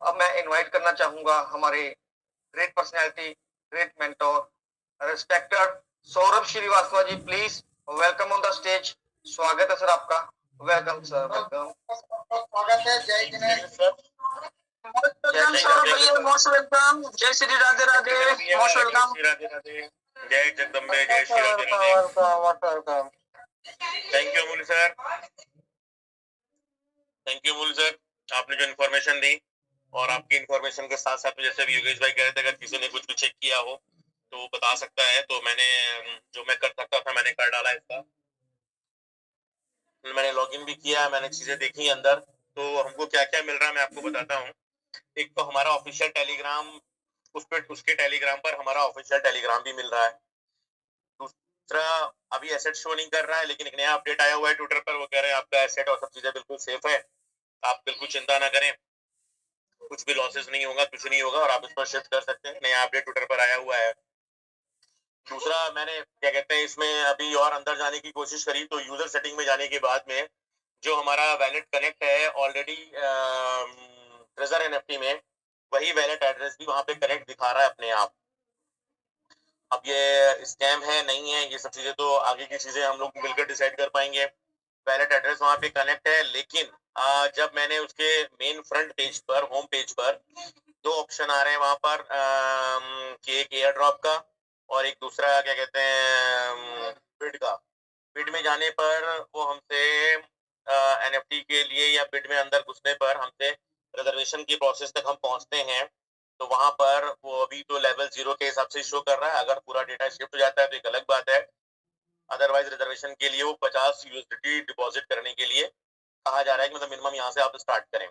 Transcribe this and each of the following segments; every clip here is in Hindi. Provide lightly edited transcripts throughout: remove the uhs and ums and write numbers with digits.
अब मैं इनवाइट करना चाहूंगा हमारे great personality, great mentor, respected Saurabh Srivastava ji, please welcome on the stage. स्वागत है सर आपका। Welcome sir, welcome. स्वागत है। जय जिनेन्द्र सर। सौरभ भैया मोस्ट वेलकम। जय श्री राधे राधे, मोस्ट वेलकम। राधे राधे, जय जगदम्बे, जय Shri Radhe Radhe. Welcome. Thank you Amul sir, thank you Amul sir, आपने जो इन्फॉर्मेशन दी और आपकी इन्फॉर्मेशन के साथ साथ जैसे अभी योगेश भाई कह रहे थे अगर किसी ने कुछ भी चेक किया हो तो बता सकता है। तो मैंने जो मैं कर सकता था मैंने कर डाला इसका। मैंने लॉगिन भी किया, मैंने चीजें देखी अंदर। तो हमको क्या क्या मिल रहा है मैं आपको बताता हूँ। एक तो हमारा ऑफिशियल टेलीग्राम, उसके टेलीग्राम पर हमारा ऑफिशियल टेलीग्राम भी मिल रहा है। दूसरा अभी एसेट शो नहीं कर रहा है लेकिन एक नया अपडेट आया हुआ है ट्विटर पर, वो कह रहे हैं आपका एसेट और सब चीजें बिल्कुल सेफ है, आप बिल्कुल चिंता ना करें, कुछ भी लॉसेस नहीं होगा, कुछ नहीं होगा और आप इस पर शिफ्ट कर सकते हैं। नया अपडेट ट्विटर पर आया हुआ है। दूसरा मैंने क्या कहते हैं इसमें अभी और अंदर जाने की कोशिश करी तो यूजर सेटिंग में जाने के बाद में जो हमारा वैलेट कनेक्ट है ऑलरेडी ट्रेजर एनएफटी में, वही वैलेट एड्रेस भी वहां पे कनेक्ट दिखा रहा है अपने आप। अब ये स्कैम है नहीं है ये सब चीजें तो आगे की चीजें हम लोग मिलकर डिसाइड कर पाएंगे। वैलेट एड्रेस वहां पे कनेक्ट है लेकिन जब मैंने उसके मेन फ्रंट पेज पर, होम पेज पर दो ऑप्शन आ रहे हैं वहां पर कि एक एयर ड्रॉप का और एक दूसरा क्या कहते हैं बिड का। बिड में जाने पर वो हमसे एनएफटी के लिए या बिड में अंदर घुसने पर हमसे रिजर्वेशन की प्रोसेस तक हम पहुंचते हैं तो वहां पर वो अभी तो लेवल 0 के हिसाब से शो कर रहा है। अगर पूरा डेटा शिफ्ट हो जाता है तो एक अलग बात है, अदरवाइज रिजर्वेशन के लिए वो 50 यूएसडीटी डिपॉजिट करने के लिए कहा जा रहा है कि मतलब मिनिमम यहाँ से आप स्टार्ट करें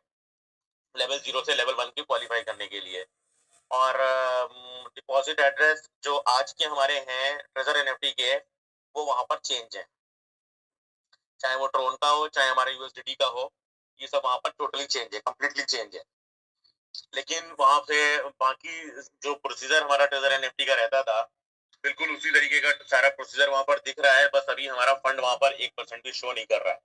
लेवल 0 से लेवल 1 की क्वालिफाई करने के लिए। और डिपॉजिट एड्रेस जो आज के हमारे हैं ट्रेजर एनएफटी के वो वहां पर चेंज है, चाहे वो ट्रोन का हो चाहे हमारे यूएसडीटी का हो, ये सब वहां पर टोटली चेंज है, कंप्लीटली चेंज है। लेकिन वहां से बाकी जो प्रोसीजर हमारा ट्रेजर एनएफटी का रहता था बिल्कुल उसी तरीके का सारा प्रोसीजर वहां पर दिख रहा है, बस अभी हमारा फंड वहां पर 1% भी शो नहीं कर रहा है।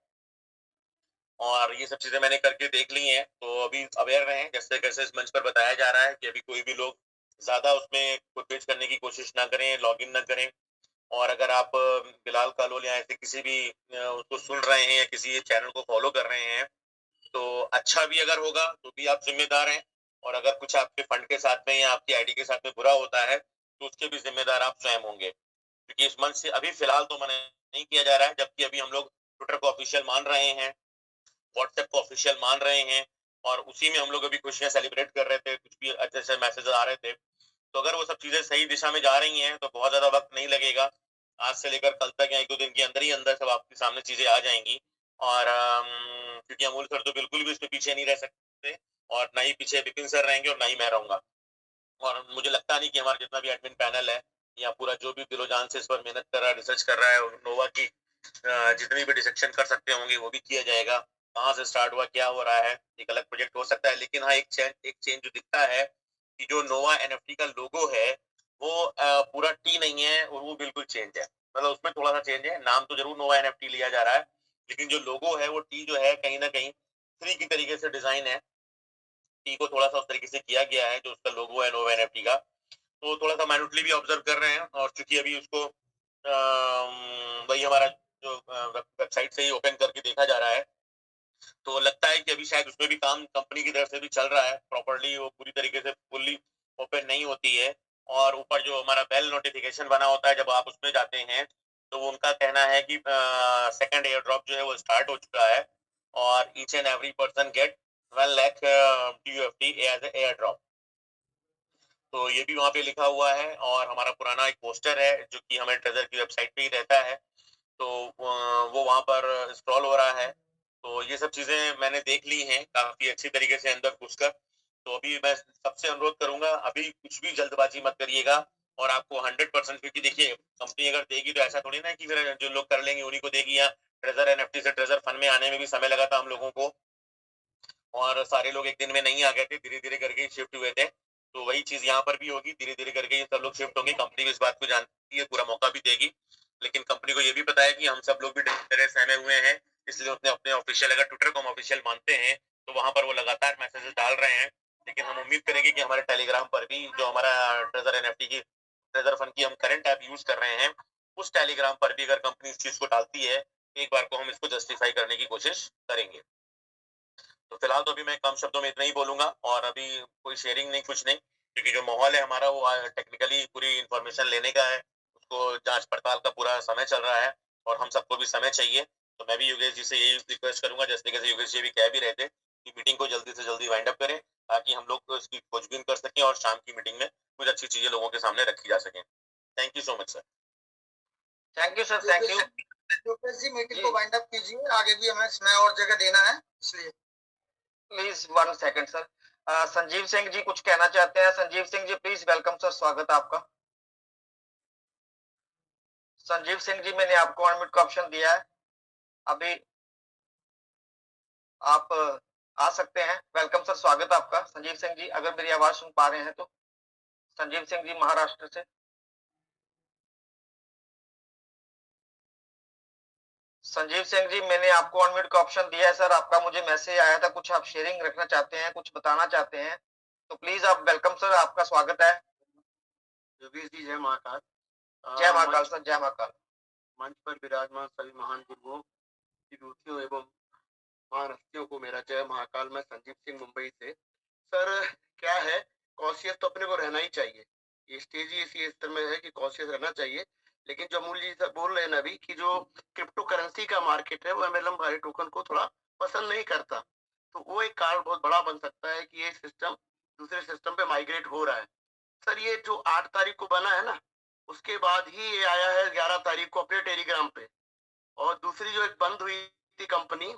और ये सब चीजें मैंने करके देख ली हैं तो अभी अवेयर रहें, जैसे कैसे इस मंच पर बताया जा रहा है कि अभी कोई भी लोग ज्यादा उसमें फुटेज करने की कोशिश ना करें, लॉगिन ना करें। और अगर आप बिलाल कालोल या ऐसे किसी भी उसको सुन रहे हैं या किसी चैनल को फॉलो कर रहे हैं तो अच्छा भी अगर होगा तो भी आप जिम्मेदार हैं, और अगर कुछ आपके फंड के साथ में या आपकी आईडी के साथ में बुरा होता है तो उसके भी जिम्मेदार आप स्वयं होंगे। क्योंकि इस मंच से अभी फिलहाल तो मना नहीं किया जा रहा है, जबकि अभी हम लोग ट्विटर को ऑफिशियल मान रहे हैं, व्हाट्सएप को ऑफिशियल मान रहे हैं और उसी में हम लोग अभी खुशियां सेलिब्रेट कर रहे थे, कुछ भी अच्छे अच्छे मैसेज आ रहे थे। तो अगर वो सब चीजें सही दिशा में जा रही हैं तो बहुत ज्यादा वक्त नहीं लगेगा, आज से लेकर कल तक या 1-2 दिन के अंदर ही अंदर सब आपके सामने चीजें आ जाएंगी। और क्योंकि अमूल सर तो बिल्कुल भी इसके पीछे नहीं रह सकते और ना ही पीछे विपिन सर रहेंगे और ना ही मैं रहूंगा। और मुझे लगता नहीं कि हमारा जितना भी एडमिन पैनल है या पूरा जो भी दिलो जान से इस पर मेहनत कर रहा है, रिसर्च कर रहा है, नोवा की जितनी भी डिसेक्शन कर सकते होंगे वो भी किया जाएगा। कहाँ से स्टार्ट हुआ, क्या हो रहा है, एक अलग प्रोजेक्ट हो सकता है। लेकिन हाँ एक चेंज जो दिखता है कि जो नोवा एनएफटी का लोगो है वो पूरा टी नहीं है और वो बिल्कुल चेंज है, मतलब उसमें थोड़ा सा चेंज है, नाम तो जरूर नोवा एनएफटी लिया जा रहा है लेकिन जो लोगो है वो टी जो है कहीं ना कहीं फ्री की तरीके से डिजाइन है। टी को थोड़ा सा उस तरीके से किया गया है जो उसका लोगो है नोवा एनएफटी का, तो थोड़ा सा माइन्यूटली भी ऑब्जर्व कर रहे हैं। और चूंकि अभी उसको वही हमारा जो वेबसाइट से ही ओपन करके देखा जा रहा है तो लगता है कि अभी शायद उसमें भी काम कंपनी की तरफ से भी चल रहा है प्रॉपर्ली, वो पूरी तरीके से फुल्ली ओपन नहीं होती है। और ऊपर जो हमारा बेल नोटिफिकेशन बना होता है जब आप उसमें जाते हैं तो वो उनका कहना है कि सेकंड एयर ड्रॉप जो है वो स्टार्ट हो चुका है और each and every person get 1 lakh TUFT as air drop. तो ये भी वहाँ पे लिखा हुआ है और हमारा पुराना एक पोस्टर है जो कि हमारे ट्रेजर की वेबसाइट पे ही रहता है, तो वो वहाँ पर स्क्रॉल हो रहा है। तो ये सब चीजें मैंने देख ली हैं काफी अच्छी तरीके से अंदर घुसकर। तो अभी मैं सबसे अनुरोध करूंगा अभी कुछ भी जल्दबाजी मत करिएगा और आपको 100%, क्योंकि देखिए कंपनी अगर देगी तो ऐसा थोड़ी ना कि फिर जो लोग कर लेंगे उन्हीं को देगी, या ट्रेजर एनएफटी से ट्रेजर फंड में आने में भी समय लगा था हम लोगों को और सारे लोग एक दिन में नहीं आ गए थे, धीरे धीरे करके शिफ्ट हुए थे। तो वही चीज यहाँ पर भी होगी, धीरे धीरे करके ये सब लोग शिफ्ट होंगे, कंपनी भी इस बात को जानती है, पूरा मौका भी देगी। लेकिन कंपनी को ये भी पता है कि हम सब लोग भी डरे सहमे हुए हैं, इसलिए उसने अपने ऑफिशियल, अगर ट्विटर को हम ऑफिशियल मानते हैं तो वहां पर वो लगातार मैसेजेस डाल रहे हैं लेकिन हम उम्मीद करेंगे कि हमारे टेलीग्राम पर भी जो हमारा ट्रेजर एनएफटी की ट्रेजर फंड की हम करंट ऐप यूज कर रहे हैं, उस टेलीग्राम पर भी अगर कंपनी इस चीज को डालती है, एक बार को हम इसको जस्टिफाई करने की कोशिश करेंगे। तो फिलहाल तो अभी मैं कम शब्दों में इतना ही बोलूंगा, और अभी कोई शेयरिंग नहीं, कुछ नहीं, क्योंकि जो माहौल है हमारा वो टेक्निकली पूरी इंफॉर्मेशन लेने का है, उसको जांच पड़ताल का पूरा समय चल रहा है, और हम सबको भी समय चाहिए। तो मैं भी योगेश जी से यही रिक्वेस्ट करूंगा, जैसे तरीके से योगेश जी भी कह भी रहे थे, कि मीटिंग को जल्दी से जल्दी वाइंड अप करें, ताकि हम लोग इसकी खोजबीन कर सकें और शाम की मीटिंग में कुछ अच्छी चीजें लोगों के सामने रखी जा सकें। Thank you so much sir. Thank you sir, thank you. Yogesh ji meeting को वाइंड अप कीजिए, आगे भी हमें समय और जगह देना है, इसलिए please 1 second sir. Sanjeev Singh ji कुछ कहना चाहते हैं। Sanjeev Singh ji please, welcome sir, स्वागत है आपका। संजीव सिंह जी, मैंने आपको अनम्यूट का ऑप्शन दिया है, अभी आप आ सकते हैं। वेलकम सर, स्वागत है आपका संजीव सिंह जी, अगर मेरी आवाज सुन पा रहे हैं तो। संजीव सिंह जी महाराष्ट्र से। संजीव सिंह जी, मैंने आपको अनम्यूट का ऑप्शन दिया है सर, आपका मुझे मैसेज आया था, कुछ आप शेयरिंग रखना चाहते हैं, कुछ बताना चाहते हैं, तो प्लीज आप वेलकम सर, आपका स्वागत है। योगेश जी, जय महाकाल। जय महाकाल सर, जय महाकाल। मंच पर विराजमान सभी महान गुरुओं, विभूतियों एवं महान हस्तियों को मेरा जय महाकाल। मैं संजीव सिंह मुंबई से। सर क्या है, कॉशियस तो अपने को रहना ही चाहिए, ये स्टेज ही इसी स्तर में है कि कॉशियस रहना चाहिए। लेकिन जो अमूल जी सर बोल रहे हैं ना अभी, कि जो क्रिप्टो करेंसी का मार्केट है वो एमएलएम वाले टोकन को थोड़ा पसंद नहीं करता, तो वो एक कारण बहुत बड़ा बन सकता है कि ये सिस्टम दूसरे सिस्टम पे माइग्रेट हो रहा है। सर ये जो 8 तारीख को बना है ना, उसके बाद ही ये आया है 11 तारीख को अपने टेलीग्राम पे। और दूसरी जो एक बंद हुई थी कंपनी,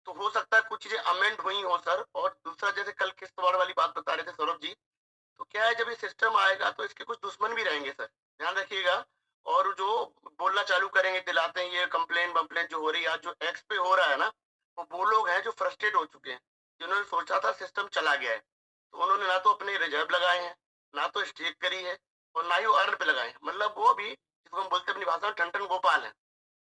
तो हो सकता है कुछ चीजें अमेंड हुई हो सर। और दूसरा, जैसे कल किश्तवाड़ वाली बात बता रहे थे सौरभ जी, तो क्या है, जब ये सिस्टम आएगा तो इसके कुछ दुश्मन भी रहेंगे सर, ध्यान रखिएगा। और जो बोलना चालू करेंगे, दिलाते हैं, ये कंप्लेन वम्प्लेन जो हो रही है आज, जो एक्स पे हो रहा है ना, वो लोग हैं जो फ्रस्ट्रेट हो चुके हैं, जिन्होंने सोचा था सिस्टम चला गया है, तो उन्होंने ना तो अपने रिजर्व लगाए हैं, ना तो स्टेक करी है, और ना ही वो अर्न पे लगाए हैं। मतलब वो भी, जिसको हम बोलते हैं अपनी भाषा में, ठन गोपाल है।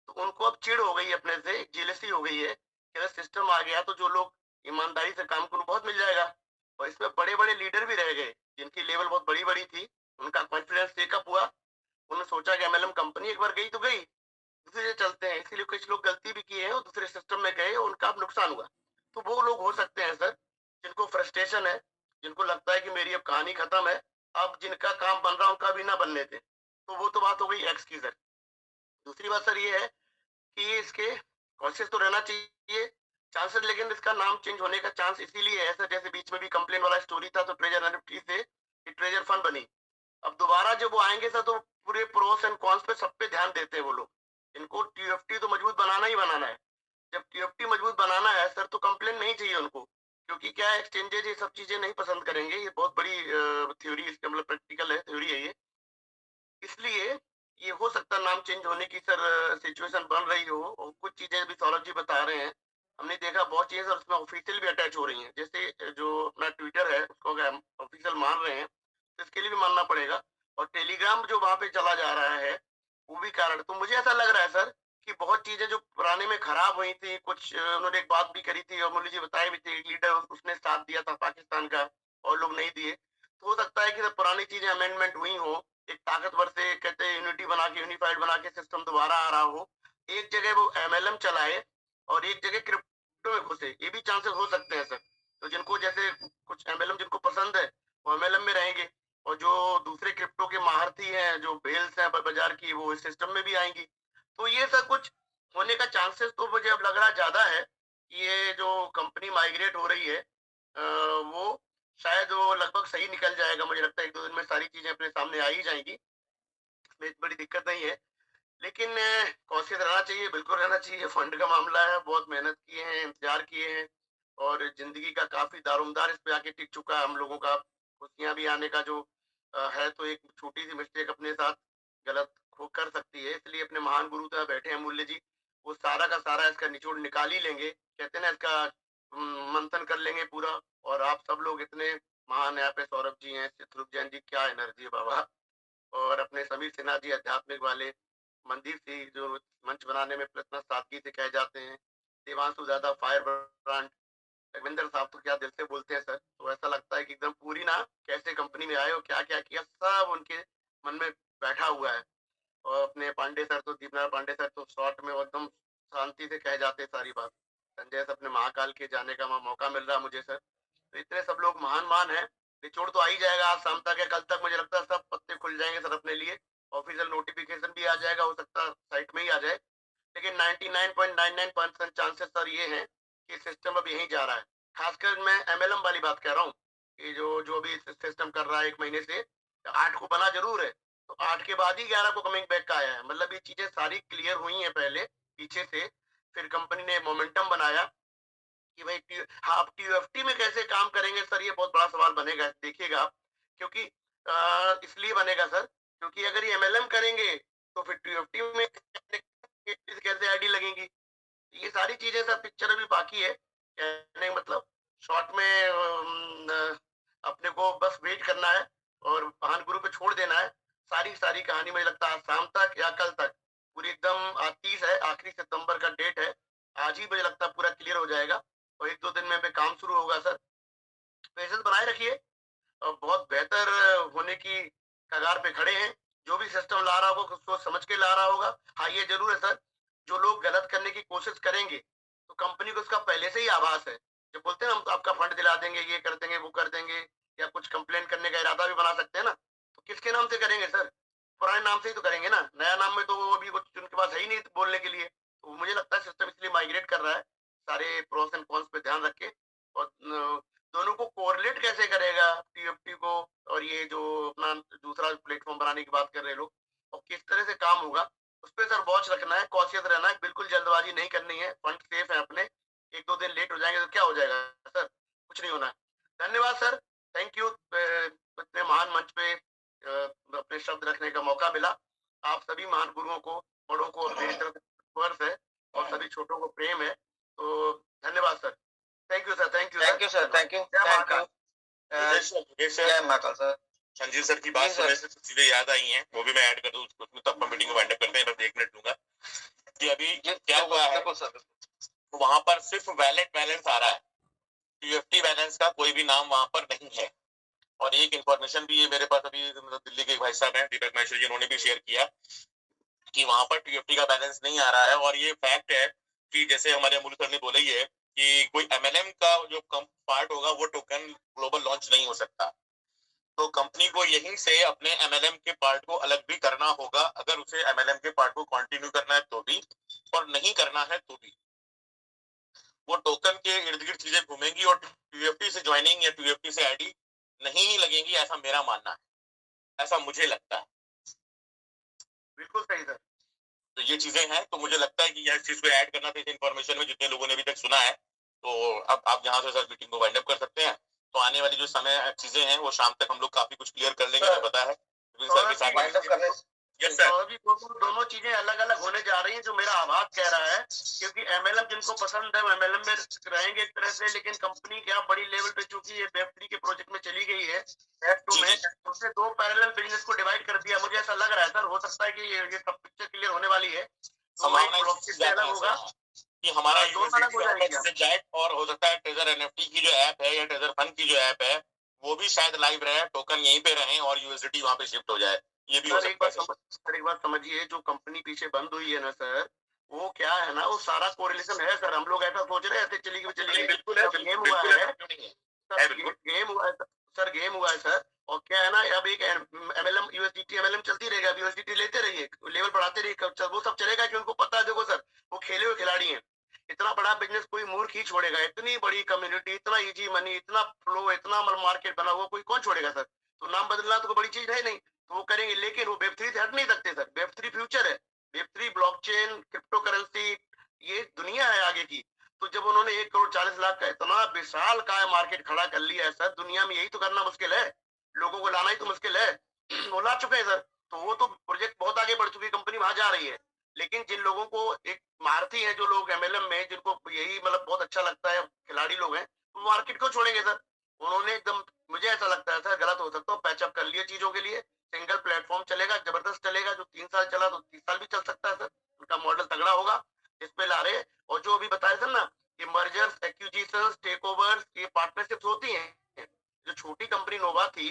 तो उनको अब चिढ़ हो गई अपने से, जेलसी हो गई है कि अगर सिस्टम आ गया तो जो लोग ईमानदारी से काम करूँ बहुत मिल जाएगा। और इसमें बड़े बड़े लीडर भी रह गए जिनकी लेवल बहुत बड़ी बड़ी थी, उनका कॉन्फिडेंस टेकअप हुआ। उन्होंने सोचा कि एमएलएम कंपनी एक बार गई तो गई, दूसरे से चलते हैं, इसीलिए कुछ लोग गलती भी किए हैं और दूसरे सिस्टम में गए, उनका अब नुकसान हुआ। तो वो लोग हो सकते हैं सर जिनको फ्रस्ट्रेशन है, जिनको लगता है कि मेरी अब कहानी खत्म है, अब जिनका काम बन रहा उनका भी ना बनने थे। तो वो तो बात हो गई एक्स की सर। दूसरी बात सर ये है कि इसके कॉन्शियस तो रहना चाहिए चांसेस, लेकिन इसका नाम चेंज होने का चांस इसीलिए है सर, जैसे बीच में भी कंप्लेन वाला स्टोरी था, तो ट्रेजर एनएफटी से ट्रेजर फंड बनी। अब दोबारा जब वो आएंगे सर, तो पूरे प्रोस एंड कॉन्स पे सब पे ध्यान देते हैं वो लोग। इनको टीएफटी तो मजबूत बनाना ही बनाना है। जब टीएफटी मजबूत बनाना है सर, तो कंप्लेन नहीं चाहिए उनको, क्योंकि क्या है, एक्सचेंजेज ये सब चीजें नहीं पसंद करेंगे। ये बहुत बड़ी थ्योरी, इसका मतलब प्रैक्टिकल है, थ्योरी है ये। इसलिए ये हो सकता है नाम चेंज होने की सर सिचुएशन बन रही हो। और कुछ चीजें भी सौरभ जी बता रहे हैं, हमने देखा बहुत चीजें सर उसमें ऑफिशियल भी अटैच हो रही हैं। जैसे जो अपना ट्विटर है उसको ऑफिशियल मान रहे हैं, तो इसके लिए भी मानना पड़ेगा। और टेलीग्राम जो वहां पे चला जा रहा है, वो भी कारण। तो मुझे ऐसा लग रहा है सर कि बहुत चीजें जो पुराने में खराब हुई थी, कुछ उन्होंने एक बात भी करी थी और मुरली जी बताए भी थे, लीडर उसने साथ दिया था पाकिस्तान का और लोग नहीं दिए। तो हो सकता है कि सर पुरानी चीजें अमेंडमेंट हुई हो, एक ताकतवर से कहते हैं यूनिटी बना के, यूनिफाइड बना के सिस्टम दोबारा आ रहा हो, एक जगह वो एमएलएम चलाए और एक जगह क्रिप्टो में घुसे, ये भी चांसेस हो सकते हैं सर। तो जिनको जैसे कुछ एमएलएम जिनको पसंद है वो एमएलएम में रहेंगे, और जो दूसरे क्रिप्टो के महारथी हैं, जो बेल्स हैं बाजार की, वो इस सिस्टम में भी आएंगी। तो ये सब कुछ होने का चांसेस तो मुझे अब लग रहा ज्यादा है कि ये जो कंपनी माइग्रेट हो रही है वो शायद वो लगभग सही निकल जाएगा। मुझे लगता है 1-2 दिन में सारी चीजें अपने सामने आ ही जाएंगी, इसमें बड़ी दिक्कत नहीं है। लेकिन कॉशियस रहना चाहिए, बिल्कुल रहना चाहिए। फंड का मामला है, बहुत मेहनत किए हैं, इंतजार किए हैं, और जिंदगी का काफी दारोमदार इस पे आके टिक चुका है हम लोगों का। खुशियां भी आने का जो है, तो एक छोटी सी मिस्टेक अपने साथ गलत हो कर सकती है। इसलिए अपने महान गुरु तो बैठे हैं मूल्य जी, वो सारा का सारा इसका निचोड़ निकाल ही लेंगे, कहते हैं ना, इसका मंथन कर लेंगे पूरा। और आप सब लोग इतने महान, यहाँ पे सौरभ जी हैं, चित्रुप जैन जी, क्या एनर्जी है बाबा। और अपने समीर सिन्हा जी आध्यात्मिक वाले, मनदीप सिंह जो मंच बनाने में इतना सादगी से कह जाते हैं, देवांशु दादा फायर ब्रांड, रविंदर साहब तो क्या दिल से बोलते हैं सर। तो ऐसा लगता है कि एकदम ना कैसे कंपनी में आए और क्या क्या किया, सब उनके मन में बैठा हुआ है। और अपने पांडे सर तो, दीपनारायण पांडे सर तो शॉर्ट में एकदम शांति से कह जाते सारी बात। संजय सर, अपने महाकाल के जाने का मौका मिल रहा मुझे सर, तो इतने सब लोग महान है। निचोड़ तो आ ही जाएगा आज शाम तक या कल तक, मुझे लगता है सब पत्ते खुल जाएंगे सर अपने लिए। ऑफिशियल नोटिफिकेशन भी आ जाएगा, हो सकता है साइट में ही आ जाए, लेकिन 99.99% चांसेस सर ये हैं कि सिस्टम अब यहीं जा रहा है। खासकर मैं एमएलएम वाली बात कह रहा हूँ कि जो भी सिस्टम कर रहा है 1 महीने से, 8 को बना जरूर है, तो 8 के बाद ही 11 को कमिंग बैक का आया है। मतलब ये चीजें सारी क्लियर हुई हैं पहले पीछे से, फिर कंपनी ने मोमेंटम बनाया कि भाई हाँ अब टीयूएफटी में कैसे काम करेंगे सर, ये बहुत बड़ा सवाल बनेगा, देखिएगा आप। क्योंकि इसलिए बनेगा सर क्योंकि अगर ये एमएलएम करेंगे तो फिर टीयूएफटी में कैसे आईडी लगेंगी, ये सारी चीजें सर पिक्चर अभी बाकी है। कहने का मतलब शॉर्ट में अपने को बस वेट करना है और महान गुरु पे छोड़ देना है। सारी कहानी मुझे लगता है शाम तक या कल तक पूरी एकदम 30 है, आखिरी सितंबर का डेट है, आज ही मुझे लगता है पूरा क्लियर हो जाएगा और 1-2 दिन में पे काम शुरू होगा सर। पेशेंस बनाए रखिए और बहुत बेहतर होने की कगार पे खड़े हैं। जो भी सिस्टम ला रहा होगा सोच समझ के ला रहा होगा। हाँ ये जरूर है सर, जो लोग गलत करने की कोशिश करेंगे तो कंपनी को उसका पहले से ही आभास है। जो बोलते हैं हम तो आपका फंड दिला देंगे, ये कर देंगे, वो कर देंगे, या कुछ कंप्लेन करने का इरादा भी बना सकते हैं ना, तो किसके नाम से करेंगे सर? पुराने नाम से ही तो करेंगे ना, नया नाम में तो वो अभी कुछ उनके पास है ही नहीं बोलने के लिए। तो मुझे लगता है सिस्टम इसलिए माइग्रेट कर रहा है, सारे प्रोस एंड कॉन्स पे ध्यान रख के, और दोनों को कोरिलेट कैसे करेगा टीएफटी को और ये जो अपना दूसरा प्लेटफॉर्म बनाने की बात कर रहे हैं लोग, और किस तरह से काम होगा उस पर सर वॉच रखना है, कॉशियस रहना है, बिल्कुल जल्दबाजी नहीं करनी है। फंड सेफ है अपने, 1-2 दिन लेट हो जाएंगे तो क्या हो जाएगा सर, कुछ नहीं होना है। धन्यवाद सर, थैंक यू, इतने महान मंच पे अपने शब्द रखने का मौका मिला। आप सभी महान गुरुओं को, बड़ों को मेरी तरफ स्पर्श है और सभी छोटों को प्रेम है, तो धन्यवाद sir. Thank you sir, thank you sir, thank you. जय महाकाल सर। संजीव सर की बात सुनने से चीजें याद आई हैं, वो भी मैं ऐड कर दूं उसमें, तो अपना मीटिंग को वाइंड अप करते हैं। बस 1 मिनट लूंगा कि अभी क्या हुआ है, तो वहां पर सिर्फ वैलेट बैलेंस आ रहा है, टीएफटी बैलेंस का कोई भी नाम वहां पर नहीं है। और एक इंफॉर्मेशन भी है मेरे पास, अभी दिल्ली के भाई साहब हैं दीपक महेश्वरी जी, उन्होंने भी शेयर किया कि वहां पर टीएफटी का बैलेंस नहीं आ रहा है। और ये फैक्ट है कि जैसे हमारे अमूल सर ने बोला ही है कि कोई एमएलएम का जो पार्ट होगा वो टोकन ग्लोबल लॉन्च नहीं हो सकता, तो कंपनी को यहीं से अपने एमएलएम के पार्ट को अलग भी करना होगा, अगर उसे एमएलएम के पार्ट को कंटिन्यू करना है तो भी, और नहीं करना है तो भी। वो टोकन के इर्द गिर्द चीजें घूमेंगी और टीएफटी से ज्वाइनिंग या टीएफटी से आईडी नहीं लगेंगी, ऐसा मेरा मानना है, ऐसा मुझे लगता है। बिल्कुल सही सर। तो ये चीजें हैं, तो मुझे लगता है कि यह चीज को ऐड करना था इस इन्फॉर्मेशन में, जितने लोगों ने अभी तक सुना है। तो अब आप यहाँ से सर मीटिंग को वाइंड अप कर सकते हैं। तो आने वाली जो समय चीजें हैं वो शाम तक हम लोग काफी कुछ क्लियर कर लेंगे, पता है सर के साथ। यस सर, दोनों चीजें अलग अलग होने जा रही हैं, जो मेरा आभास कह रहा है, क्योंकि एमएलएम जिनको पसंद है एमएलएम में रहेंगे एक तरह से, लेकिन कंपनी क्या बड़ी लेवल पे चूंकि ये वेब3 के प्रोजेक्ट में चली गई है, वेब2 में, उसने 2 पैरेलल बिजनेस को डिवाइड कर दिया। मुझे ऐसा लग रहा है सर, हो सकता है कि ये सब पिक्चर क्लियर होने वाली है, तो अलग होगा कि हमारा यूएसडीटी और हो सकता है ट्रेजर एनएफटी की जो ऐप है या ट्रेजर फंड की जो ऐप है वो भी शायद लाइव रहे, टोकन यहीं पे रहे और यूएसडीटी वहां पे शिफ्ट हो जाए, ये भी हो सकता है। एक बात समझिए, जो कंपनी पीछे बंद हुई है ना सर, वो क्या है ना, वो सारा कोरिलेशन है सर। हम लोग ऐसा सोच रहे हैं चलेगी, बिल्कुल है, गेम हुआ है, गेम हुआ है सर, गेम हुआ है सर। और क्या है ना, अब एक एमएलएम यूएसडीटी एमएलएम चलती रहेगा, यूएसडीटी लेते रहिए, लेवल बढ़ाते रहिए, वो सब चलेगा कि उनको पता है, देखो सर वो खेले हुए खिलाड़ी हैं, इतना बड़ा बिजनेस कोई मूर्ख ही छोड़ेगा, इतनी बड़ी कम्युनिटी, इतना इजी मनी, इतना फ्लो, इतना मार्केट बना हुआ, कोई कौन छोड़ेगा सर? तो नाम बदलना तो कोई बड़ी चीज है नहीं, तो वो करेंगे, लेकिन वो वेब3 से हट नहीं सकते सर। वेब3 फ्यूचर है, वेब3 ब्लॉकचेन, क्रिप्टो करेंसी, ये दुनिया है आगे की। तो जब उन्होंने 1 करोड़ 40 लाख का इतना विशाल काय मार्केट खड़ा कर लिया है सर, दुनिया में यही तो करना मुश्किल है, लोगों को लाना ही तो मुश्किल है। वो ला चुके हैं सर, तो वो तो प्रोजेक्ट बहुत आगे बढ़ चुकी, कंपनी वहां जा रही है। लेकिन जिन लोगों को एक महारथी है, जो लोग एमएलएम में, जिनको यही मतलब बहुत अच्छा लगता है, खिलाड़ी लोग हैं, तो मार्केट को छोड़ेंगे सर? उन्होंने एकदम, मुझे ऐसा लगता है सर, गलत हो सकता है, पैचअप कर लिए चीजों के लिए, सिंगल प्लेटफॉर्म चलेगा, जबरदस्त चलेगा, जो 3 साल चला तो 30 साल भी चल सकता है सर, उनका मॉडल तगड़ा होगा, इस पे ला रहे। और जो अभी बताया सर ना, ये मर्जर्स, एक्विजिशंस, टेक ओवर्स, ये पार्टनरशिप्स होती हैं, जो छोटी कंपनी कंपनी नोवा थी,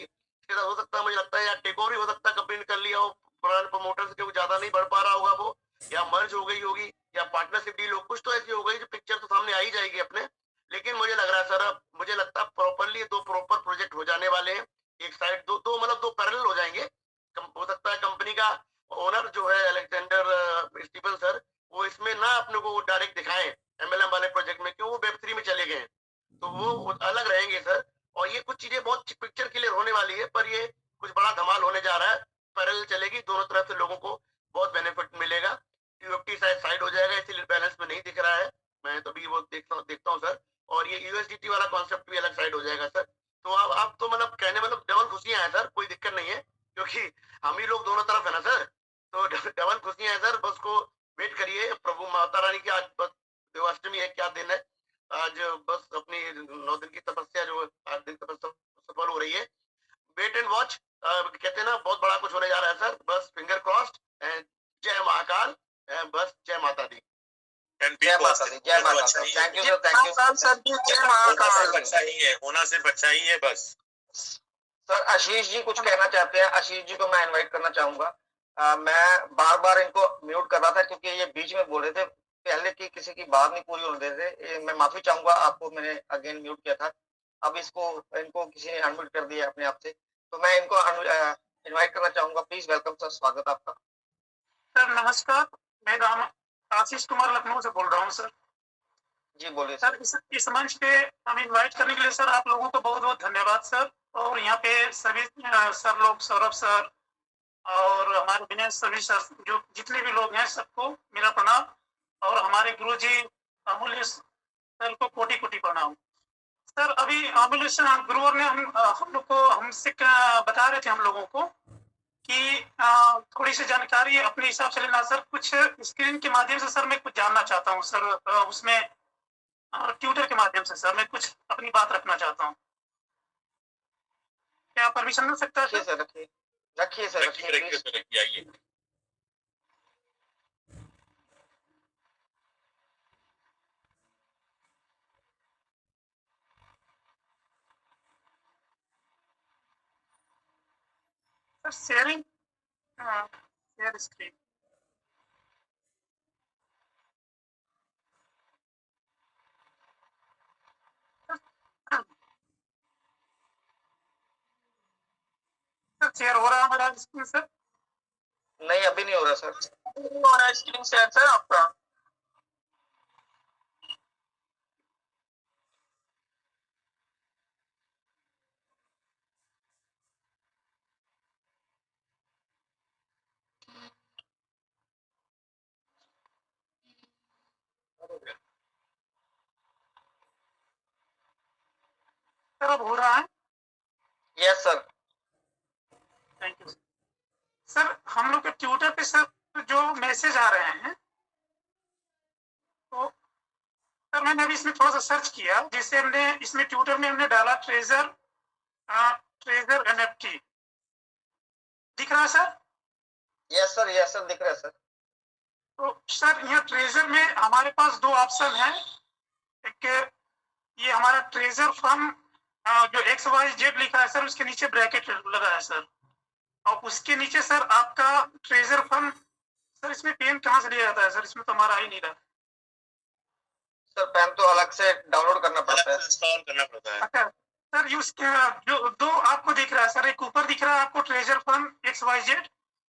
शायद हो सकता है, मुझे लगता है, या टेक ओवर ही हो सकता है, कंपनी ने कर लिया हो, पुराने प्रमोटर्स के ज्यादा नहीं बढ़ पा रहा होगा वो, या मर्ज हो गई होगी, या पार्टनरशिप डील हो, कुछ तो ऐसी हो गई जो पिक्चर तो सामने आ ही जाएगी अपने। लेकिन मुझे लग रहा है सर, मुझे लगता है प्रॉपरली दो प्रॉपर प्रोजेक्ट हो जाने वाले हैं। एक साइड दो मतलब दो पैरेलल हो जाएंगे। हो सकता है कंपनी का ओनर जो है अलेक्जेंडर स्टीफन सर, वो इसमें ना अपने को डायरेक्ट दिखाएं एमएलएम वाले प्रोजेक्ट में, क्यों वो वेब3 में चले गए, तो वो अलग रहेंगे सर। और ये कुछ चीजें बहुत पिक्चर क्लियर होने वाली है, पर ये कुछ बड़ा धमाल होने जा रहा है। पैरेलल चलेगी, दोनों तरफ से लोगों को बहुत बेनिफिट मिलेगा। यूएफटी साइड हो जाएगा, इसीलिए बैलेंस में नहीं दिख रहा है, मैं तो भी वो देखता हूँ सर। और ये यूएसडीटी वाला कॉन्सेप्ट भी अलग साइड हो जाएगा सर। तो आप तो मतलब कहने मतलब डबल खुशियां हैं सर, कोई दिक्कत नहीं है, क्योंकि हम ही लोग दोनों तरफ है ना सर, तो डबल खुशियां हैं सर। बस को वेट करिए, प्रभु माता रानी की आज बस देवाष्टमी है, क्या दिन है आज, बस अपनी 9 दिन की तपस्या जो 8 दिन तपस्या सफल हो रही है। वेट एंड वॉच, कहते हैं ना, बहुत बड़ा कुछ होने जा रहा है सर, बस फिंगर क्रॉस्ड। एंड जय महाकाल, बस जय माता दी। जय माता दी, जय माता दी। Thank you sir, thank you sir. जय महाकाल। अच्छा ही है, होना सिर्फ अच्छा ही है बस। सर आशीष जी कुछ कहना चाहते हैं, आशीष जी को मैं इनवाइट करना चाहूंगा। मैं बार बार इनको म्यूट कर रहा था क्योंकि ये बीच में बोल रहे थे, पहले की किसी की बात नहीं पूरी होने दे रहे। मैं माफी चाहूंगा, आपको मैंने अगेन म्यूट किया था, अब इनको किसी ने अनम्यूट कर दिया अपने आप से, तो मैं इनको इनवाइट करना चाहूंगा। प्लीज वेलकम सर, स्वागत आपका। सर नमस्कार, मैं नाम आशीष कुमार लखनऊ से बोल रहा हूँ सर। जी बोलिए सर। इस मंच पे हमें इनवाइट करने के लिए सर आप लोगों को बहुत बहुत धन्यवाद सर। और यहाँ पे सभी सर लोग, सौरभ सर और हमारे विनय सभी सर, जो जितने भी लोग हैं सबको मेरा प्रणाम। और हमारे गुरु जी अमूल्य सर को कोटि कोटि प्रणाम। सर अभी अमूल्य गुरुवर ने हम लोग को हमसे बता रहे थे हम लोगों को कि थोड़ी सी जानकारी अपने हिसाब से लेना सर। कुछ स्क्रीन के माध्यम से सर मैं कुछ जानना चाहता हूँ सर, उसमें ट्विटर के माध्यम से सर मैं कुछ अपनी बात रखना चाहता हूँ, क्या परमिशन मिल सकता है सर? रखिए सर, रखिए आइए। Sir sharing, share screen. Sir share हो रहा है हमारा स्क्रीन सर? नहीं अभी नहीं हो रहा सर। हो रहा है स्क्रीन शेयर सर आपका? सर अब हो रहा है? Yes sir. Thank you sir. हम लोग के ट्विटर पे सर जो मैसेज आ रहे हैं, तो सर मैंने अभी इसमें थोड़ा सा सर्च किया, जिससे हमने इसमें ट्विटर में हमने डाला ट्रेजर एनएफटी, दिख रहा है सर? यस सर दिख रहा है सर। तो सर यहाँ ट्रेजर में हमारे पास दो ऑप्शन है। एक ये हमारा ट्रेजर फर्म जो XYZ लिखा है सर, उसके नीचे ब्रैकेट लगा है सर, और उसके नीचे सर आपका ट्रेजर फर्म। सर इसमें पेन कहाँ से लिया जाता है सर? इसमें तो हमारा ही नहीं रहा सर। पेन तो अलग से डाउनलोड करना पड़ता है, इंस्टॉल करना पड़ता है। अच्छा सर, जो दो आपको दिख रहा है सर, एक ऊपर दिख रहा है आपको ट्रेजर फर्म XYZ,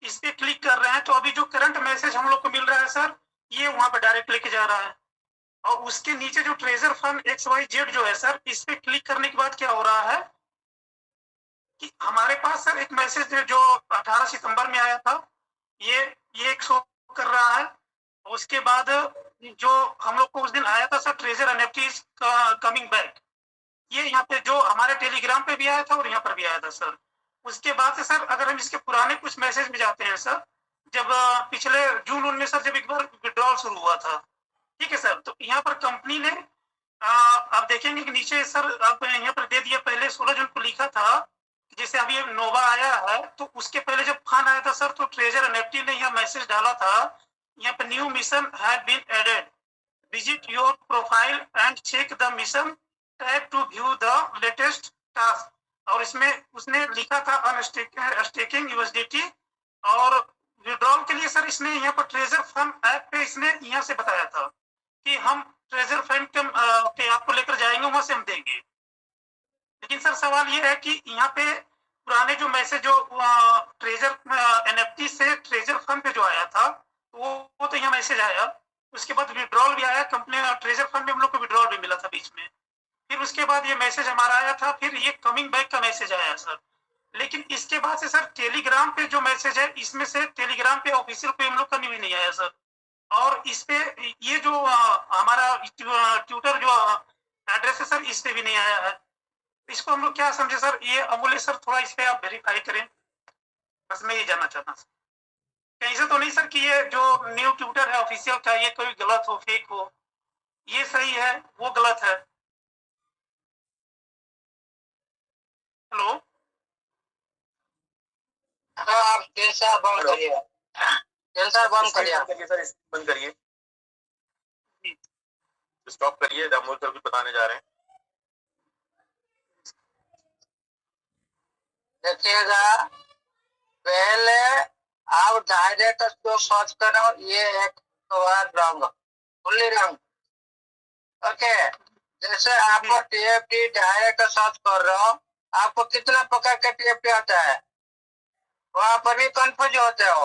इस पे क्लिक कर रहे हैं तो अभी जो करंट मैसेज हम लोग को मिल रहा है सर, ये वहां पे डायरेक्ट लेके जा रहा है। और उसके नीचे जो ट्रेजर फर्म XYZ जो है सर, इस पे क्लिक करने के बाद क्या हो रहा है कि हमारे पास सर एक मैसेज जो 18 सितंबर में आया था, ये एक शो कर रहा है। उसके बाद जो हम लोग को उस दिन आया था sir, treasure NFT coming back, ये यहाँ पे जो हमारे टेलीग्राम पे भी आया था और यहाँ पर भी आया था सर। उसके बाद से सर अगर हम इसके पुराने कुछ मैसेज में जाते हैं सर, जब पिछले जून में सर जब एक बार विड्रॉल शुरू हुआ था, ठीक है सर, तो यहाँ पर कंपनी ने आप देखेंगे कि नीचे सर आप यहाँ पर दे दिया, पहले 16 जून को लिखा था, जैसे अभी नोवा आया है तो उसके पहले जब फंड आया था सर, तो ट्रेजर एनएफटी ने यहाँ मैसेज डाला था, यहाँ पे new mission have been added, visit your profile and check the mission tab to view the latest task. और इसमें उसने लिखा था अनस्टेकिंग यूएसडीटी और विड्रॉल के लिए सर इसने यहाँ पर ट्रेजर फंड ऐप पे इसने यहाँ से बताया था कि हम ट्रेजर फंड के आपको लेकर जाएंगे, वहां से हम देंगे। लेकिन सर सवाल ये है कि यहाँ पे पुराने जो मैसेज जो ट्रेजर एनएफटी से ट्रेजर फंड पे जो आया था वो तो यहाँ मैसेज आया, उसके बाद विड्रॉल भी आया, कंपनी ट्रेजर फंड में हम लोग को विड्रॉल भी मिला था बीच में, फिर उसके बाद ये मैसेज हमारा आया था, फिर ये कमिंग बैक का मैसेज आया सर। लेकिन इसके बाद से सर टेलीग्राम पे जो मैसेज है इसमें से टेलीग्राम पे ऑफिशियल पे हम लोग का नहीं आया सर। और इस पे ये जो हमारा ट्विटर जो एड्रेस है सर इस पे भी नहीं आया है। इसको हम लोग क्या समझे सर? ये अमूल्य सर थोड़ा इस पे आप वेरीफाई करें, बस मैं ये जानना चाहता हूँ। कहीं से तो नहीं सर कि ये जो न्यू ट्विटर है ऑफिशियल का ये कोई गलत हो, फेक हो, ये सही है वो गलत है? हेलो आप कैसा बंद करिए, कैसा बंद करिए सर, बंद करिए, स्टॉप करिए, अमूल सर कुछ बताने जा रहे हैं। देखिएगा, पहले आप डायरेक्ट जो सर्च करो ये एक रंग फुल्ली रंग, ओके। जैसे आपको टीएफटी डायरेक्ट सर्च कर रहे हो, आपको कितना प्रकार का टीएफटी आता है वहां पर भी कंफ्यूज होते हो।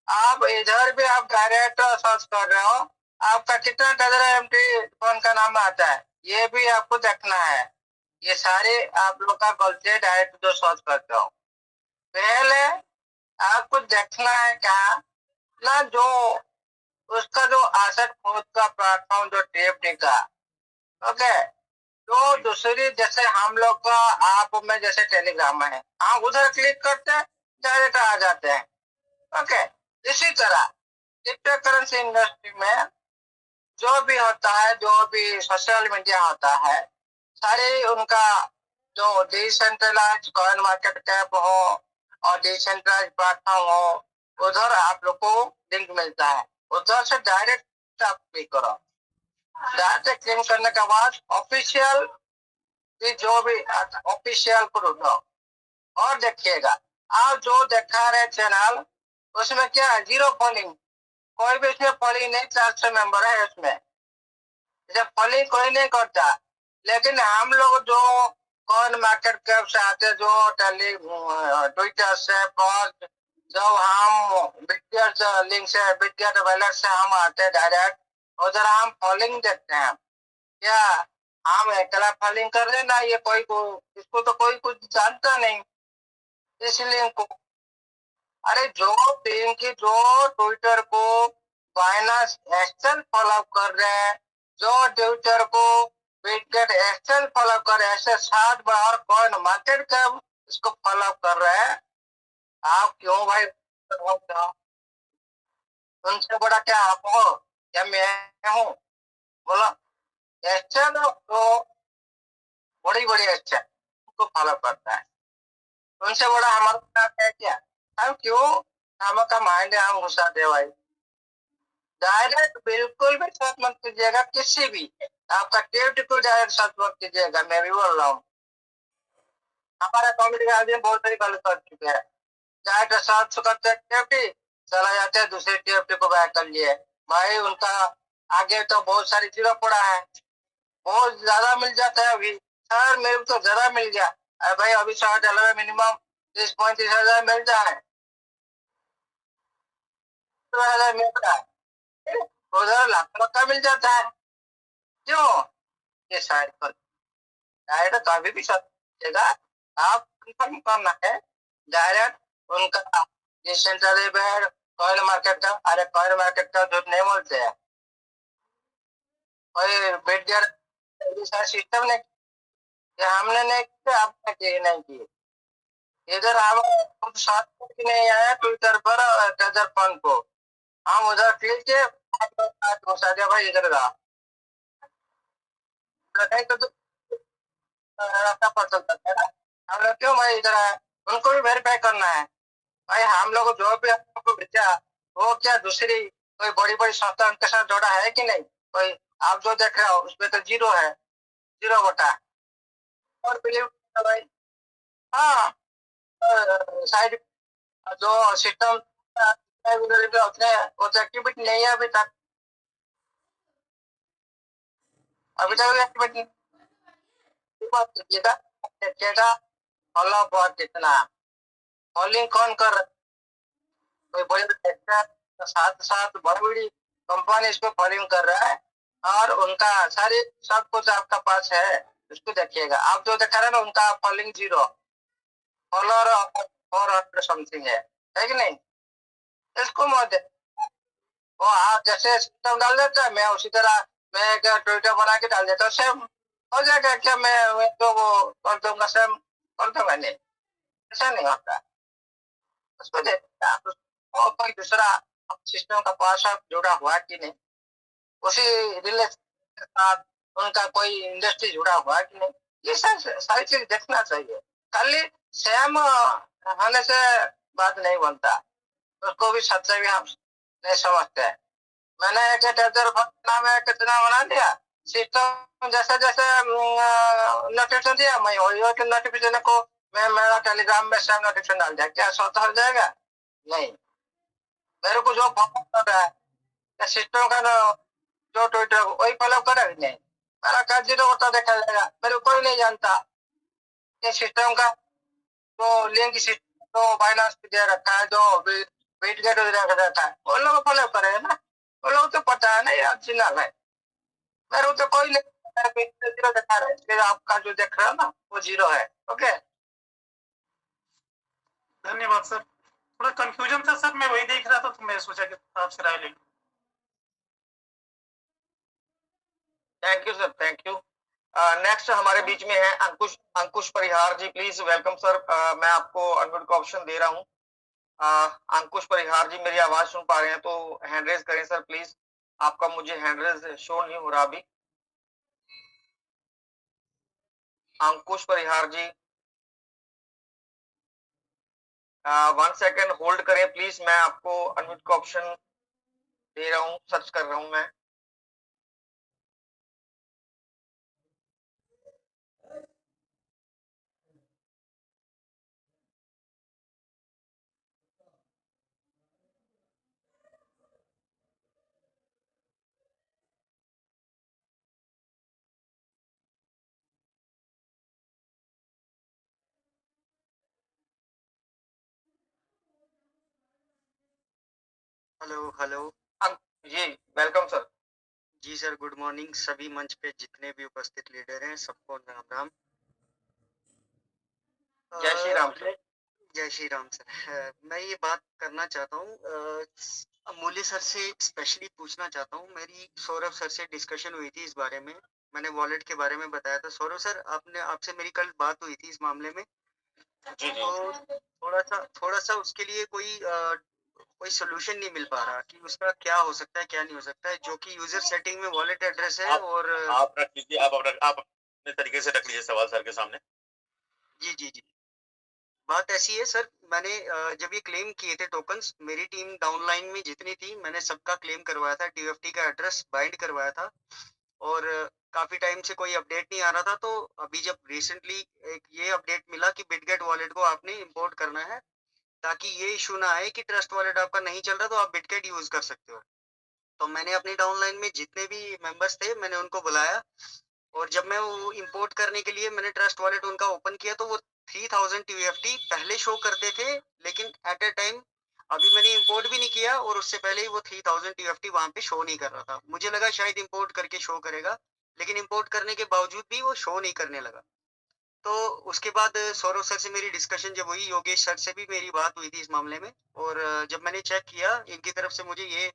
आप इधर भी आप डायरेक्ट सर्च कर रहे हो, आपका कितना एमटी फोन का नाम आता है ये भी आपको देखना है। ये सारे आप लोग का गलती है डायरेक्ट जो सर्च करते हो। पहले आपको देखना है क्या ना, जो उसका जो आसेट खुद का प्लेटफॉर्म जो टीएफटी का, ओके। तो दूसरी जैसे हम लोग का आप में जैसे टेलीग्राम है, हम उधर क्लिक करते हैं डायरेक्ट आ जाते हैं, ओके। इसी तरह क्रिप्टो करेंसी इंडस्ट्री में जो भी होता है, जो भी सोशल मीडिया होता है, सारे उनका जो डिसेंट्रलाइज कॉइन मार्केट कैप हो और डिसेंट्रलाइज प्लेटफॉर्म हो, उधर आप लोग को लिंक मिलता है, उधर से डायरेक्ट आप क्लिक करो। डायरेक्ट क्लिक करने के बाद ऑफिशियल जो भी ऑफिशियल को ढूंढो और देखिएगा, आप जो दिखा रहे चैनल उसमें क्या है, जीरो फॉलोइंग, कोई भी इसमें फॉलोइंग नहीं, 400 मेंबर है इसमें, जब फॉलोइंग कोई नहीं करता। लेकिन हम लोग जो कॉइन मार्केट कैप से आते, जो ट्विटर से पोस्ट, जब हम बिटगेट लिंक से बिटगेट वैलेट से हम आते डायरेक्ट, उधर हम फॉलोइंग देखते हैं, क्या हम अकेला फॉलोइंग कर रहे ना, ये कोई को इसको तो कोई कुछ जानता नहीं, इसलिए को अरे जो बैंक की जो ट्विटर को बाइनेंस एक्सेल फॉलो कर रहे हैं, जो ट्विटर को बिटगेट एक्सेल फॉलो कर रहे हैं, ऐसे 7 बार कॉइन मार्केट कैप इसको फॉलो कर रहे हैं, आप क्यों भाई उनसे बड़ा क्या आप हो या मैं हूँ? बोलो, एक्सेल तो बड़ी बड़ी एक्सेल उनको फॉलो करता है, उनसे बड़ा हमारा काम है क्या? हम क्यों हम का माइंड हम घुसा दे भाई? डायरेक्ट बिल्कुल भी सर्च मत कीजिएगा, किसी भी आपका टेप्ट को डायरेक्ट सर्च मत कीजिएगा, मैं भी बोल रहा हूँ। हमारा कॉमेडी आदमी बहुत सारी गलत कर चुके हैं, डायरेक्ट सर्च करते टेप्टी चला जाते हैं, दूसरे टेप्टी को बैक कर लिए भाई, उनका आगे तो बहुत सारी जीरो पड़ा है, बहुत ज्यादा मिल जाता है। अभी सर मेरे को तो ज्यादा मिल गया, अरे भाई अभी $100 मिनिमम 30-35 हजार मिल जाए, उधर लाख का मिल जाता है, क्यों? ये शायद डायरेक्ट कभी भी सोचेगा, आप कंफर्म करना है डायरेक्ट उनका डिसेंट्रलाइज्ड कॉइन मार्केट का, अरे कॉइन मार्केट का झूठ नहीं बोलते हैं, कोई बिटगेट सिस्टम ने हमने नहीं किया, आपने नहीं किए, इधर हम खुद साथ नहीं आया ट्विटर पर ट्रेजर फंड को, हम उधर क्लिक किए घुसा दिया भाई इधर का, नहीं तो रास्ता पता चलता है ना, हम लोग क्यों भाई इधर आए, उनको भी वेरीफाई करना है भाई। हम लोग जो भी आपको भेजा वो क्या दूसरी कोई बड़ी बड़ी संस्था उनके साथ जोड़ा है कि नहीं? कोई आप जो देख रहे हो उसमें तो जीरो है, जीरो बटा और बिलीव भाई, हाँ, साइड जो सिस्टम होते हैं वो तो एक्टिविटी नहीं है अभी तक एक्टिविटी डेटा फॉलो बहुत कितना फॉलोइंग कौन कर रहा है कोई बड़े साथ साथ बड़ी बड़ी कंपनी इसको फॉलोइंग कर रहा है और उनका सारी सब कुछ आपका पास है उसको देखिएगा आप जो दिखा रहे हैं ना उनका फॉलोइंग 0 फॉलोअर 400 समथिंग है कि नहीं इसको मत वो आप जैसे सिस्टम डाल देता है मैं उसी तरह मैं एक ट्विटर बना के डाल देता हूँ सेम हो जाएगा क्या मैं तो वो कर दूंगा सेम कर दूंगा नहीं ऐसा नहीं होता उसको देखता और कोई दूसरा सिस्टम का पास आप जुड़ा हुआ कि नहीं उसी रिलेशन के साथ उनका कोई इंडस्ट्री जुड़ा हुआ कि नहीं ये सारी चीज देखना चाहिए खाली सेम होने से बात नहीं बनता उसको भी सच्चाई भी हम नहीं समझते हैं मैंने एक टेजर नाम है कितना बना दिया सिस्टम जैसे जैसे नोटिफिकेशन दिया मैं वही नोटिफिकेशन को मैं मेरा टेलीग्राम में सेम नोटिफिकेशन डाल दिया क्या स्वतः हो जाएगा नहीं मेरे को जो फॉलो कर रहा है सिस्टम का जो ट्विटर वही फॉलो करेगा नहीं मेरा का 0 होता देखा जाएगा मेरे कोई नहीं जानता ये सिस्टम का जो लिंक सिस्टम जो बाइनांस पे दे रखा है जो बिटगेट दे रखा है वो लोग फॉलो करेगा ना वो लोग तो पता है ना ये ओरिजिनल है मेरे को तो कोई नहीं 0 दिखा रहा है फिर आपका जो देख रहा है ना वो 0 है ओके धन्यवाद सर थोड़ा कंफ्यूजन था सर मैं वही देख रहा था तो मैं सोचा कि आपसे राय ले लूं thank you sir thank you next हमारे बीच में है अंकुश अंकुश परिहार जी प्लीज वेलकम सर मैं आपको अनम्यूट का ऑप्शन दे रहा हूँ अंकुश परिहार जी मेरी आवाज सुन पा रहे हैं तो हैंड रेज करें सर प्लीज आपका मुझे हैंड रेज शो नहीं हो रहा अभी अंकुश परिहार जी 1 सेकेंड होल्ड करें प्लीज मैं आपको अनम्यूट का ऑप्शन दे रहा हूँ सर्च कर रहा हूँ मैं हेलो हेलो जी वेलकम सर जी सर गुड मॉर्निंग सभी मंच पे जितने भी उपस्थित लीडर हैं सबको राम राम जय श्री राम सर जय श्री राम सर मैं ये बात करना चाहता हूँ अमूल्य सर से स्पेशली पूछना चाहता हूँ मेरी सौरभ सर से डिस्कशन हुई थी इस बारे में मैंने वॉलेट के बारे में बताया था सौरभ सर आपसे मेरी कल बात हुई थी इस मामले में जी जी तो थोड़ा सा उसके लिए कोई सोल्यूशन नहीं मिल पा रहा कि उसका क्या हो सकता है क्या नहीं हो सकता है जो कि यूजर सेटिंग में वॉलेट एड्रेस है और आप रख लीजिए आप अपने तरीके से रख लीजिए सवाल सर के सामने जी जी जी बात ऐसी है सर मैंने जब ये क्लेम किए थे टोकन्स मेरी टीम डाउनलाइन में जितनी थी मैंने सबका क्लेम करवाया था टीएफटी का एड्रेस बाइंड करवाया था और काफी टाइम से कोई अपडेट नहीं आ रहा था तो अभी जब रिसेंटली एक ये अपडेट मिला कि बिटगेट वॉलेट को आपने इंपोर्ट करना है ताकि ये इशू ना आए कि ट्रस्ट वॉलेट आपका नहीं चल रहा तो आप बिटगेट यूज कर सकते हो तो मैंने अपनी डाउनलाइन में जितने भी मेंबर्स थे मैंने उनको बुलाया और जब मैं वो इंपोर्ट करने के लिए मैंने ट्रस्ट वॉलेट उनका ओपन किया तो वो 3000 टीएफटी पहले शो करते थे लेकिन एट अ टाइम अभी मैंने इंपोर्ट भी नहीं किया और उससे पहले ही वो 3000 टीएफटी वहां पे शो नहीं कर रहा था मुझे लगा शायद इंपोर्ट करके शो करेगा लेकिन इंपोर्ट करने के बावजूद भी वो शो नहीं करने लगा तो उसके बाद सौरभ सर से मेरी डिस्कशन जब हुई योगेश सर से भी मेरी बात हुई थी इस मामले में और जब मैंने चेक किया इनकी तरफ से मुझे ये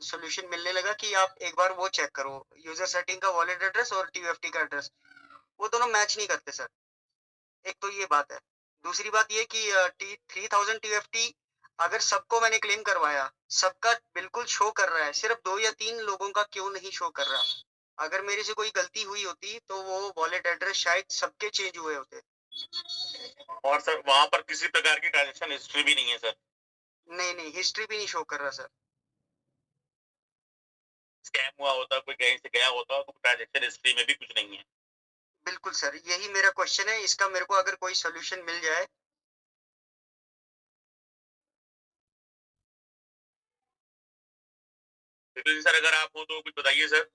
सॉल्यूशन मिलने लगा कि आप एक बार वो चेक करो यूजर सेटिंग का वॉलेट एड्रेस और टीएफटी का एड्रेस वो दोनों मैच नहीं करते सर एक तो ये बात है दूसरी बात ये कि 3000 टीएफटी अगर सबको मैंने क्लेम करवाया सबका बिल्कुल शो कर रहा है सिर्फ 2 या 3 लोगों का क्यों नहीं शो कर रहा अगर मेरे से कोई गलती हुई होती तो वो वॉलेट एड्रेस शायद सबके चेंज हुए होते और सर वहां पर किसी प्रकार की ट्रांजेक्शन हिस्ट्री भी नहीं है सर नहीं हिस्ट्री भी नहीं शो कर रहा सर स्कैम हुआ होता कोई कहीं से गया होता तो ट्रांजेक्शन हिस्ट्री में भी कुछ नहीं है बिल्कुल सर, यही मेरा क्वेश्चन है, इसका मेरे को अगर कोई सॉल्यूशन मिल जाए। विपिन सर अगर आप हो तो कुछ बताइए सर।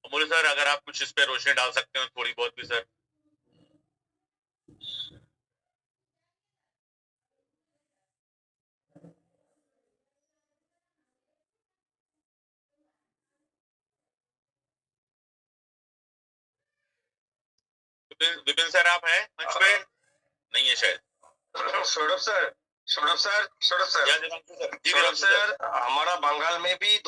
अमूल्य सर अगर आप कुछ इस पे रोशनी डाल सकते हो थोड़ी बहुत भी सर। विपिन सर आप हैं मंच पे? नहीं है शायद। Saurabh sir, Saurabh sir, Saurabh sir, Saurabh sir, हमारा बंगाल में भी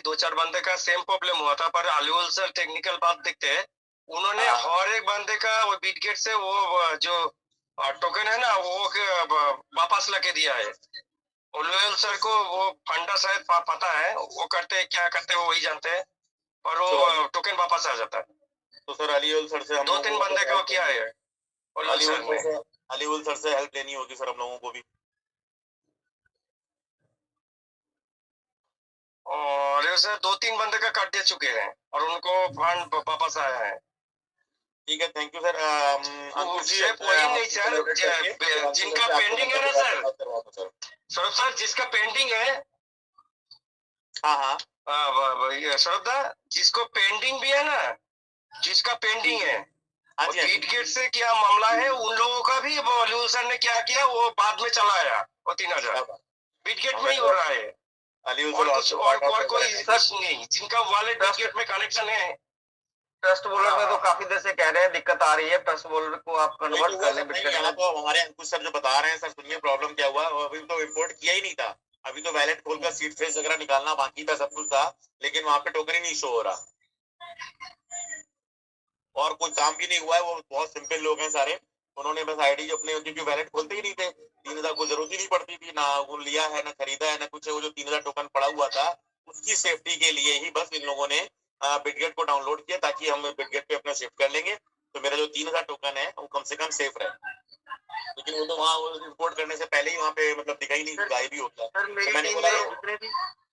2-4 बंदे का सेम प्रॉब्लम हुआ था, पर अलीवल सर टेक्निकल बात देखते हैं, उन्होंने हर एक बंदे का वो बीटगेट से वो जो टोकन है ना वो वापस लाके दिया है। अलीवल सर को वो फंडा शायद पता है, वो क्या करते हैं वो वही जानते हैं, पर वो टोकन वापस आ जाता है। तो सर अलीवल सर से हम 2-3 बंदे का किया है अलीवल सर से हेल्प लेनी होगी सर हम लोगों को भी। और ये सर 2-3 बंदे का काट दे चुके हैं और उनको फंड वापस आया है। ठीक है, थैंक यू सर। अंकुश जी वही नहीं सर, जिनका पेंडिंग है ना सर, सौरभ सर जिसका पेंडिंग है, हाँ सौरभ दा जिसको पेंडिंग भी है ना, जिसका पेंडिंग है बीटगेट से क्या मामला है, उन लोगों का भी वो सर ने क्या किया वो बाद में चलाया वो 3000 बीटगेट में ही हो रहा है। और कोई नहीं जिनका वॉलेट बीटगेट में कनेक्शन है। ट्रस्ट वॉलेट में तो काफी देर से कह रहे हैं दिक्कत आ रही है, ट्रस्ट वॉलेट को आप कन्वर्ट कर लें बिटकॉइन में। तो हमारे अंकुश सर जो बता रहे हैं सर, सुनिए प्रॉब्लम क्या हुआ। अभी तो इंपोर्ट किया ही नहीं था, अभी तो वैलेट खोलकर सीट फेस वगैरह निकालना बाकी था, सब कुछ था, लेकिन वहां पे टोकन ही नहीं शो हो रहा और कोई काम भी नहीं हुआ है। वो बहुत सिंपल लोग हैं सारे, उन्होंने बस आईडी अपने, क्योंकि वैलेट खोलते ही नहीं थे, 3000 को जरूरत ही नहीं पड़ती थी, ना वो लिया है ना खरीदा है ना कुछ है। वो जो 3000 टोकन पड़ा हुआ था उसकी सेफ्टी के लिए ही बस इन लोगों ने बिटगेट को डाउनलोड किया ताकि हम बिटगेट पे अपना शिफ्ट कर लेंगे, तो मेरा जो 3000 टोकन है वो कम से कम सेफ रहे। लेकिन वो तो वहाँ इंपोर्ट करने से पहले ही वहाँ पे मतलब दिखा ही नहीं, गायब ही होता है।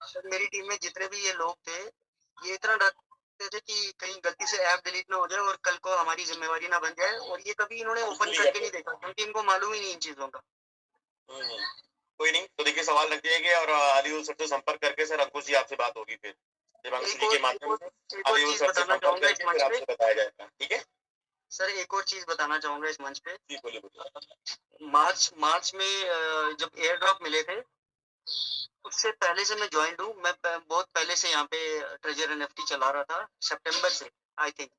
सर मेरी टीम में जितने भी ये लोग थे, ये इतना डरते थे कि कहीं गलती से ऐप डिलीट ना हो जाए और कल को हमारी जिम्मेवारी ना बन जाए, और ये कभी इन्होंने ओपन करके नहीं देखा क्योंकि इनको मालूम ही नहीं इन चीजों का। कोई नहीं, तो देखिए सवाल रख दिए और अलीउल सर से संपर्क करके सर अंकुश जी आपसे बात होगी फिर देवांशु जी के माध्यम से। अलीउल सर से संपर्क करके फिर आपसे बताया जाएगा, ठीक है सर? एक और चीज बताना चाहूंगा इस मंच पे। जी बोलिए। मार्च में जब एयर ड्रॉप मिले थे उससे पहले से मैं ज्वाइंट हूँ। मैं बहुत पहले से यहाँ पे ट्रेजर एनएफटी चला रहा था, सितंबर से आई थिंक।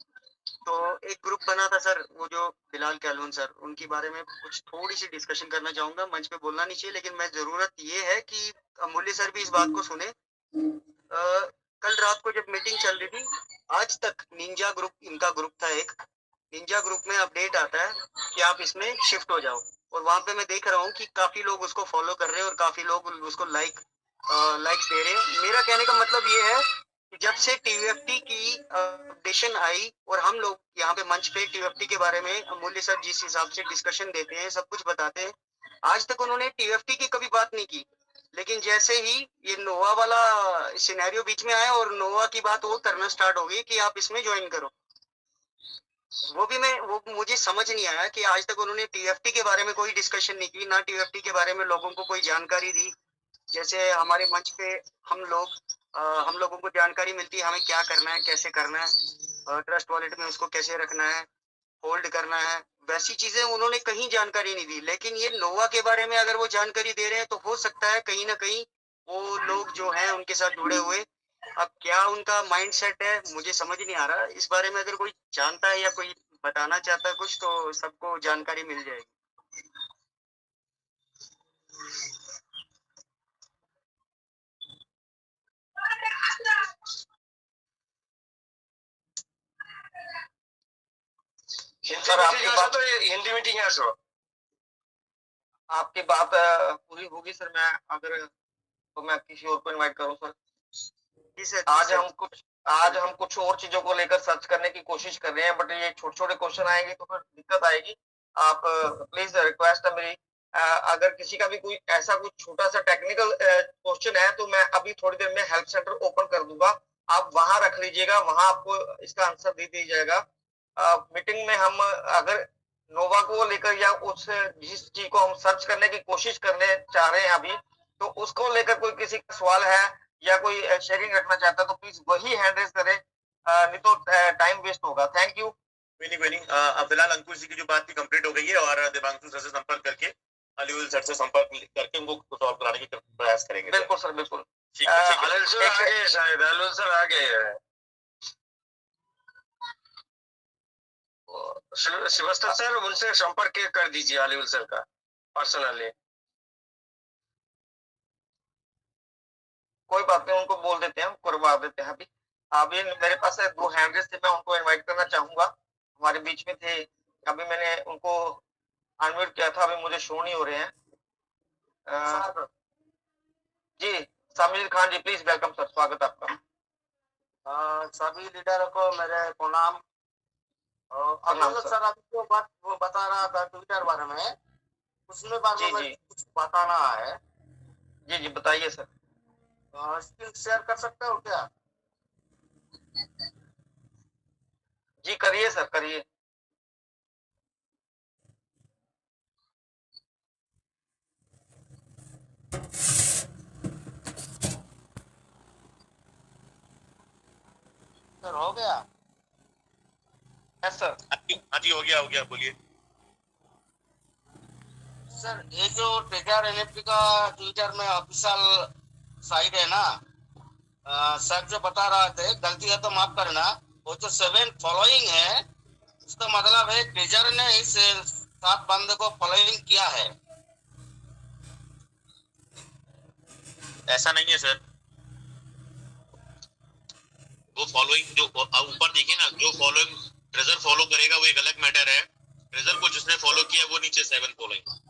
तो एक ग्रुप बना था सर, वो जो बिलाल कैलून सर, उनके बारे में कुछ थोड़ी सी डिस्कशन करना चाहूंगा। मंच पे बोलना नहीं चाहिए, लेकिन मैं जरूरत ये है कि अमूल्य सर भी इस बात को सुने। कल रात को जब मीटिंग चल रही थी, आज तक निंजा ग्रुप, इनका ग्रुप था एक, निंजा ग्रुप में अपडेट आता है कि आप इसमें शिफ्ट हो जाओ, और वहां पे मैं देख रहा हूँ कि काफी लोग उसको फॉलो कर रहे हैं और काफी लोग उसको लाइक्स दे रहे हैं। मेरा कहने का मतलब ये है कि जब से टीयूएफटी की अपडेशन आई और हम लोग यहाँ पे मंच पे टीयूएफटी के बारे में अमूल्य सर जिस हिसाब से डिस्कशन देते हैं, सब कुछ बताते हैं, आज तक उन्होंने टीयूएफटी की कभी बात नहीं की। लेकिन जैसे ही ये नोवा वाला सिनेरियो बीच में आया और नोवा की बात वो करना स्टार्ट हो गई कि आप इसमें ज्वाइन करो, वो मुझे समझ नहीं आया कि आज तक उन्होंने टीएफटी के बारे में कोई डिस्कशन नहीं की, ना टीएफटी के बारे में लोगों को कोई जानकारी दी। जैसे हमारे मंच पे हम लोगों को जानकारी मिलती है हमें क्या करना है, कैसे करना है, ट्रस्ट वॉलेट में उसको कैसे रखना है, होल्ड करना है, वैसी चीजें उन्होंने कहीं जानकारी नहीं दी। लेकिन ये नोवा के बारे में अगर वो जानकारी दे रहे हैं तो हो सकता है कहीं ना कहीं वो लोग जो हैं उनके साथ जुड़े हुए। अब क्या उनका माइंड सेट है मुझे समझ नहीं आ रहा। इस बारे में अगर कोई जानता है या कोई बताना चाहता है कुछ, तो सबको जानकारी मिल जाएगी। सर आपकी बात तो हिंदी मीटिंग है सर, आपकी बात पूरी होगी सर। मैं अगर तो मैं किसी और को इनवाइट करूं सर। आज हम कुछ और चीजों को लेकर सर्च करने की कोशिश कर रहे हैं, बट ये छोटे छोटे क्वेश्चन आएंगे तो फिर दिक्कत आएगी। आप प्लीज रिक्वेस्ट है मेरी, अगर किसी का भी कोई ऐसा कुछ छोटा सा टेक्निकल क्वेश्चन है तो मैं अभी थोड़ी देर में हेल्प सेंटर ओपन कर दूंगा, आप वहां रख लीजिएगा, वहां आपको इसका आंसर दे दिया जाएगा। मीटिंग में हम अगर नोवा को लेकर या उस जिस चीज को हम सर्च करने की कोशिश करने चाह रहे हैं अभी, तो उसको लेकर कोई किसी का सवाल है या कोई शेयरिंग रखना चाहता है तो प्लीज वही हैंड रेज करें, नहीं तो टाइम वेस्ट होगा। Thank you. कोई नहीं। अब फिलहाल अंकुश जी की जो बात थी कंप्लीट हो गई है और देवांशु सर से संपर्क करके अलीउल सर से संपर्क करके उनको सॉल्व कराने की प्रयास करेंगे। बिल्कुल सर, बिल्कुल। ठीक है, ठीक है। अनिल सर आ गए, शायद अनिल सर आ गए। श्रीवास्तव सर, उनसे संपर्क कर दीजिए अलीउल सर का पर्सनली। कोई बात नहीं, उनको बोल देते हैं, करवा देते हैं। अभी मेरे पास 2 हैंडल्स थे, मैं उनको इनवाइट करना चाहूंगा, हमारे बीच में थे। अभी मैंने उनको अनम्यूट किया था, अभी मुझे शो नहीं हो रहे हैं। जी सामिर खान जी, प्लीज वेलकम सर, स्वागत आपका। सभी लीडरों को मेरे प्रणाम। सर अभी जो बात वो बता रहा था ट्विटर बारे में, उसमें बारे में कुछ बताना है। जी जी बताइए सर। स्क्रीन शेयर कर सकते हो क्या? जी करिए सर, करिए। सर हो गया? Yes sir. हाँ जी, हो गया, बोलिए। सर ये जो ट्रेजर एनएफटी का ट्विटर में ऑफिशियल साइट है ना, सर जो बता रहा थे, गलती है तो माफ करना, वो जो 7 फॉलोइंग है उसका मतलब है ट्रेजर ने इस 7 बंदे को फॉलोइंग किया है। ऐसा नहीं है सर, वो फॉलोइंग जो ऊपर देखिए ना, जो फॉलोइंग ट्रेजर फॉलो करेगा वो एक अलग मैटर है। ट्रेजर को जिसने फॉलो किया वो नीचे 7 फॉलोइंग।